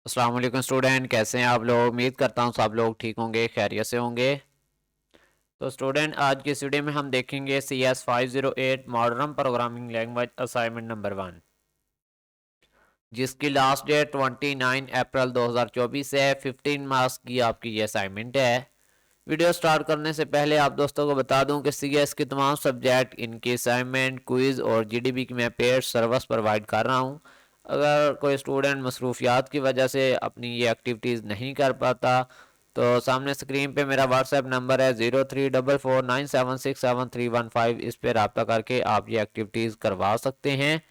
अस्सलाम वालेकुम स्टूडेंट, कैसे हैं आप लोग। उम्मीद करता हूँ सब लोग ठीक होंगे, खैरियत से होंगे। तो स्टूडेंट, आज की इस वीडियो में हम देखेंगे CS 508 modern programming language assignment number 1, जिसकी लास्ट डेट 29 अप्रैल 2024 है। 15 मार्क्स की आपकी ये असाइनमेंट है। वीडियो स्टार्ट करने से पहले आप दोस्तों को बता दूं कि CS के तमाम सब्जेक्ट, इनकी असाइनमेंट, क्विज़ और GDB की मैं पेड सर्विस प्रोवाइड कर रहा हूं। अगर कोई स्टूडेंट मसरूफियात की वजह से अपनी ये एक्टिविटीज़ नहीं कर पाता तो सामने स्क्रीन पे मेरा व्हाट्सएप नंबर है 0344976731 इस पर रब्ता करके आप ये एक्टिविटीज़ करवा सकते हैं।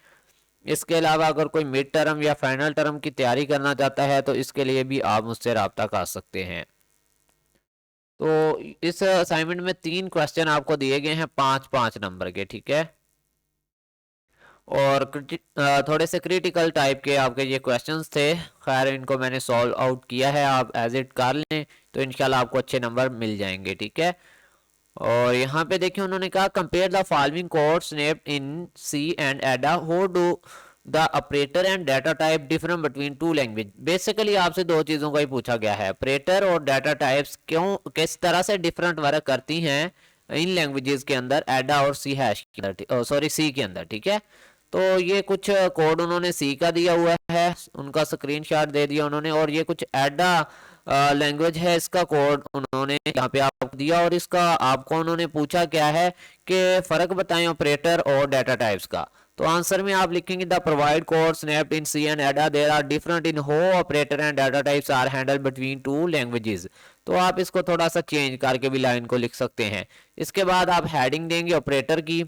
इसके अलावा अगर कोई मिड टर्म या फाइनल टर्म की तैयारी करना चाहता है तो इसके लिए भी आप मुझसे रब्ता कर सकते हैं। तो इस असाइनमेंट में 3 क्वेश्चन आपको दिए गए हैं, 5-5 नंबर के, ठीक है। और थोड़े से क्रिटिकल टाइप के आपके ये क्वेश्चंस थे। खैर, इनको मैंने सॉल्व आउट किया है, आप एज इट कर लें तो इंशाल्लाह आपको अच्छे नंबर मिल जाएंगे, ठीक है। और यहाँ पे देखिए, उन्होंने कहा compare the following code snapped in C and Ada, हो do the operator and data type different between two language. Basically आपसे दो चीज़ों का ही पूछा गया है, ऑपरेटर और डाटा टाइप्स क्यों, किस तरह से डिफरेंट वर्क करती हैं इन लैंग्वेजेस के अंदर, एडा और सी हैश के अंदर, सॉरी सी के अंदर, ठीक है। तो ये कुछ कोड उन्होंने सी का दिया हुआ है, उनका स्क्रीनशॉट दे दिया उन्होंने, और ये कुछ एडा लैंग्वेज है, इसका कोड उन्होंने यहाँ पे आपको दिया। और इसका आपको उन्होंने पूछा क्या है कि फ़र्क बताएं ऑपरेटर और डाटा टाइप्स का। तो आंसर में आप लिखेंगे the provide code snapped in C and Ada there are different in हो operator and data types are handle between two languages. तो आप इसको थोड़ा सा चेंज करके भी लाइन को लिख सकते हैं। इसके बाद आप हेडिंग देंगे ऑपरेटर की,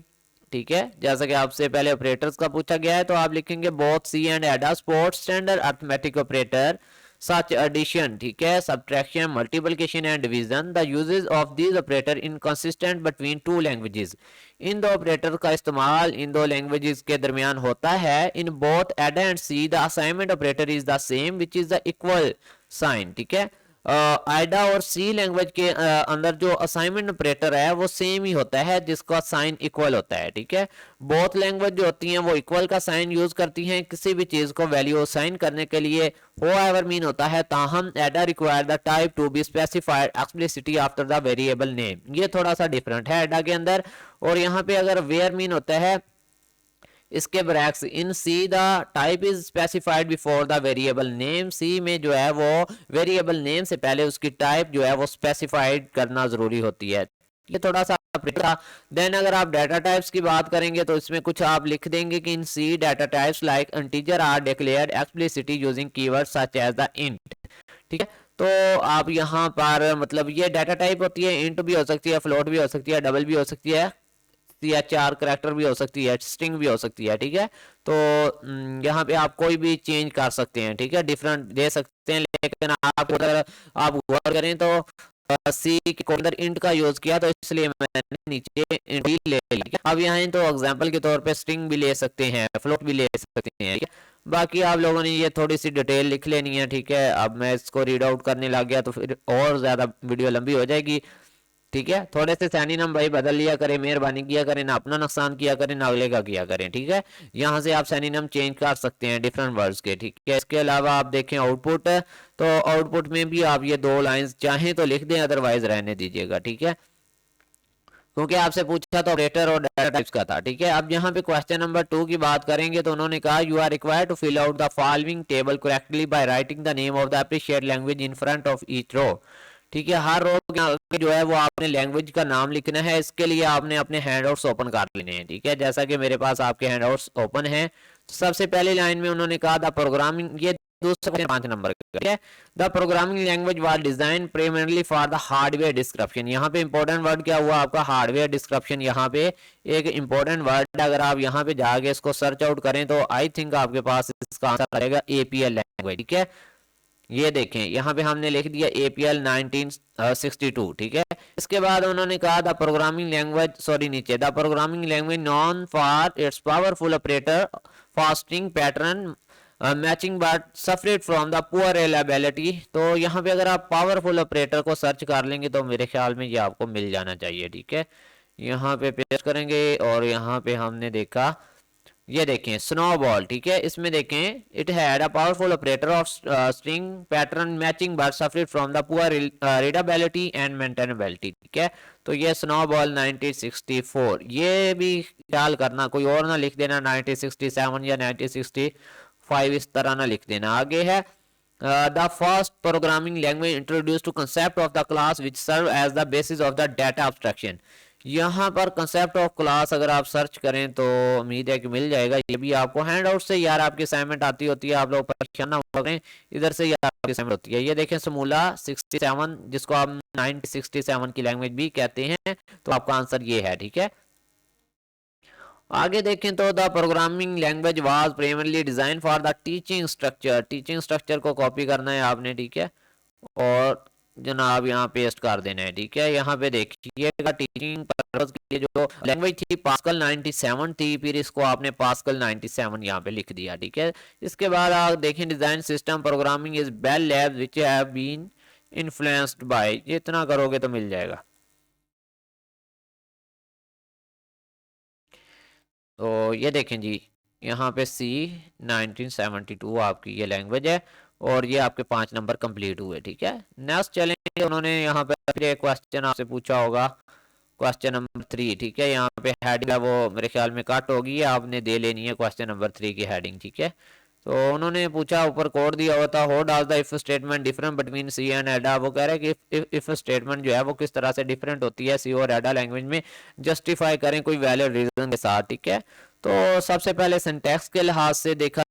ठीक है। जैसा कि आपसे पहले ऑपरेटर्स का पूछा गया है तो आप लिखेंगे बोथ सी एंड एडा support standard arithmetic operator such addition, ठीक है, subtraction, multiplication and division. The uses of these operator inconsistent between two languages. इन दो ऑपरेटर का इस्तेमाल इन दो लैंग्वेजेस के दरमियान होता है। In both Ada and C the assignment operator is the same which is the equal sign, ठीक है। आइडा और सी लैंग्वेज के अंदर जो असाइनमेंट ऑपरेटर है वो सेम ही होता है, जिसका साइन इक्वल होता है, ठीक है। बोथ लैंग्वेज जो होती हैं वो इक्वल का साइन यूज करती हैं किसी भी चीज को वैल्यू असाइन करने के लिए। होएवर मीन होता है ताहम एडा require the type to be specified explicitly after the variable name. ये थोड़ा सा डिफरेंट है एडा के अंदर। और यहाँ पे अगर वेयर मीन होता है इसके ब्रैक्स in C the type is specified before the variable name. C में जो है वो वेरिएबल नेम से पहले उसकी टाइप जो है वो स्पेसिफाइड करना जरूरी होती है। ये थोड़ा सा देन अगर आप डाटा टाइप्स की बात करेंगे तो इसमें कुछ आप लिख देंगे कि in C data types like integer are declared explicitly using keyword such as the int, ठीक है। तो आप यहाँ पर मतलब ये डाटा टाइप होती है, इंट भी हो सकती है, फ्लोट भी हो सकती है, डबल भी हो सकती है, या 4 करैक्टर भी हो सकती है, स्ट्रिंग भी हो सकती है, ठीक है। तो यहाँ पे आप कोई भी चेंज कर सकते हैं, ठीक है, डिफरेंट दे सकते हैं। लेकिन आप अगर आप गौर करें तो सी के अंदर इंट का यूज किया तो इसलिए मैंने नीचे इंट ही ले लिया। अब यहाँ तो एग्जांपल के तौर पे स्ट्रिंग भी ले सकते हैं, फ्लोट भी ले सकते हैं, ठीक है। बाकी आप लोगों ने ये थोड़ी सी डिटेल लिख लेनी है, ठीक है। अब मैं इसको रीड आउट करने लग गया तो फिर और ज्यादा वीडियो लंबी हो जाएगी, ठीक है। थोड़े से सैनी नम भाई बदल लिया करें, मेहरबानी किया करें, ना अपना नुकसान किया करें ना अगले का किया करें, ठीक है। यहाँ से आप सैनी नम चेंज कर सकते हैं डिफरेंट वर्ड्स के, ठीक है। इसके अलावा आप देखें आउटपुट, तो आउटपुट में भी आप ये 2 लाइंस चाहें तो लिख दें, अदरवाइज रहने दीजिएगा, ठीक है, क्योंकि आपसे पूछा तो ऑपरेटर और डाटा टाइप्स का था, ठीक है। अब यहाँ पे क्वेश्चन नंबर 2 की बात करेंगे तो उन्होंने कहा you are required to fill out the following table correctly by writing the name of the appreciate language in front of each row, ठीक है। हर रो जो है वो आपने लैंग्वेज का नाम लिखना है। इसके लिए आपने अपने हैंडआउट्स ओपन कर लेने हैं, ठीक है, जैसा कि मेरे पास आपके हैंडआउट्स ओपन हैं। तो सबसे पहली लाइन में उन्होंने कहा द प्रोग्रामिंग, ये दूसरा 5 नंबर का, ठीक है। The programming language was design primarily for the hardware description. यहाँ पे इंपॉर्टेंट वर्ड क्या हुआ आपका, हार्डवेयर डिस्क्रिप्शन। यहाँ पे एक इंपॉर्टेंट वर्ड, अगर आप यहाँ पे जाके इसको सर्च आउट करें तो आई थिंक आपके पास इसका आंसर रहेगा एपीएल लैंग्वेज, ठीक है। ये देखें यहाँ पे हमने लिख दिया APL 1962, ठीक है। इसके बाद उन्होंने कहा द प्रोग्रामिंग लैंग्वेज, सॉरी नीचे, the programming language known for its powerful operator fasting pattern matching but suffered from the poor reliability. तो यहाँ पे अगर आप पावरफुल ऑपरेटर को सर्च कर लेंगे तो मेरे ख्याल में ये आपको मिल जाना चाहिए, ठीक है। यहाँ पे पेस्ट करेंगे और यहाँ पे हमने देखा ये देखें स्नोबॉल, ठीक है, इसमें देखें it had a powerful operator of string pattern matching but suffered from the poor readability and maintainability, ठीक है। तो ये स्नोबॉल 1964, ये भी ख्याल करना कोई और ना लिख देना 1967 या 1965, इस तरह ना लिख देना। आगे है the first programming language introduced to concept of the class which serve as the basis of the data abstraction। यहाँ पर कंसेप्ट ऑफ क्लास अगर आप सर्च करें तो उम्मीद है कि मिल जाएगा। ये भी आपको हैंड आउट से यार आपकी असाइनमेंट आती होती है, आप लोग परेशान ना करें, इधर से यार आपकी असाइनमेंट होती है। ये देखें समूला 67, जिसको आप 1967 की लैंग्वेज भी कहते हैं, तो आपका आंसर ये है, ठीक है। आगे देखें तो the programming language was primarily design for the teaching structure, teaching structure को कॉपी करना है आपने, ठीक है, और जनाब यहाँ पेस्ट कर देना है, ठीक है। यहाँ पे देखिएगा टीचिंग पर्पस के लिए जो लैंग्वेज थी पास्कल 97 थी, फिर इसको आपने पास्कल 97 यहाँ पे लिख दिया, ठीक है। इसके बाद आप देखें design system programming is Bell Labs which have been influenced by, ये इतना करोगे तो मिल जाएगा। तो ये देखें जी, यहाँ पे सी 1972 आपकी ये लैंग्वेज है, और ये आपके 5 नंबर कंप्लीट हुए, ठीक है। नेक्स्ट चलेंगे, उन्होंने यहाँ पे फिर एक क्वेश्चन आपसे पूछा होगा, क्वेश्चन नंबर 3, ठीक है। यहाँ पे हेडिंग है वो मेरे ख्याल में कट होगी, आपने दे लेनी है क्वेश्चन नंबर 3 की हेडिंग, ठीक है। तो उन्होंने पूछा, ऊपर कोड दिया हुआ था, हो does the if statement different between C and Ada, वो कह रहे हैं कि इफ स्टेटमेंट जो है वो किस तरह से डिफरेंट होती है सी और एडा लैंग्वेज में, जस्टिफाई करें कोई वैलिड रीजन के साथ, ठीक है। तो सबसे पहले सिंटैक्स के लिहाज से देखा